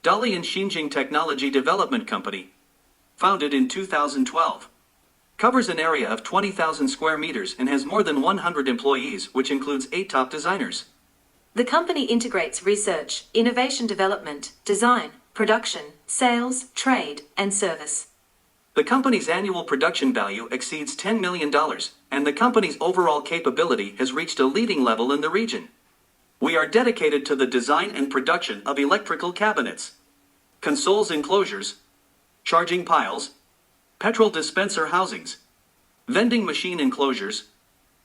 Dalian Xinzheng Technology Development Company. Founded in 2012. Covers an area of 20,000 square meters and has more than 100 employees, which includes 8 top designers. The company integrates research, innovation development, design, production, sales, trade, and service. The company's annual production value exceeds $10 million, and the company's overall capability has reached a leading level in the region. We are dedicated to the design and production of electrical cabinets, consoles enclosures, charging piles, petrol dispenser housings, vending machine enclosures,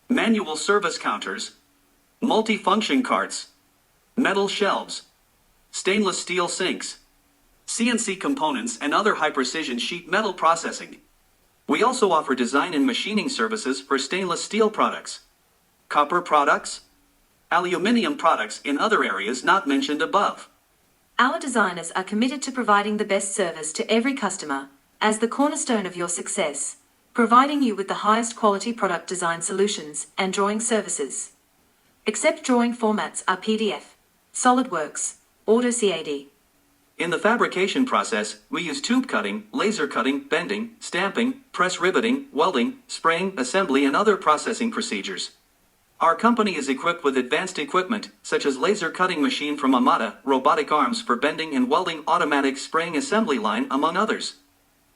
manual service counters, multi-function carts, metal shelves, stainless steel sinks, CNC components and other high-precision sheet metal processing. We also offer design and machining services for stainless steel products, copper products, aluminum products in other areas not mentioned above. Our designers are committed to providing the best service to every customer, as the cornerstone of your success, providing you with the highest quality product design solutions and drawing services. Accept drawing formats are PDF, Solidworks, AutoCAD. In the fabrication process, we use tube cutting, laser cutting, bending, stamping, press riveting, welding, spraying, assembly and other processing procedures. Our company is equipped with advanced equipment, such as laser cutting machine from Amada, robotic arms for bending and welding, automatic spraying assembly line, among others.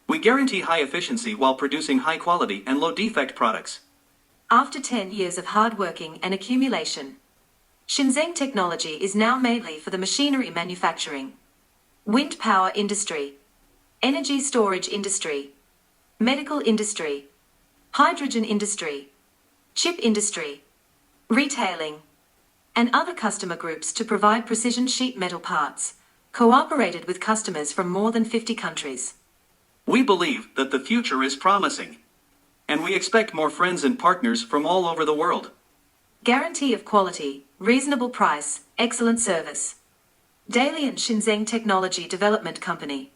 We guarantee high efficiency while producing high quality and low defect products. After 10 years of hard working and accumulation, Xinzheng technology is now mainly for the machinery manufacturing, wind power industry, energy storage industry, medical industry, hydrogen industry, chip industry, retailing, and other customer groups to provide precision sheet metal parts, cooperated with customers from more than 50 countries. We believe that the future is promising, and we expect more friends and partners from all over the world. Guarantee of quality, reasonable price, excellent service. Dalian Xinzheng Technology Development Company.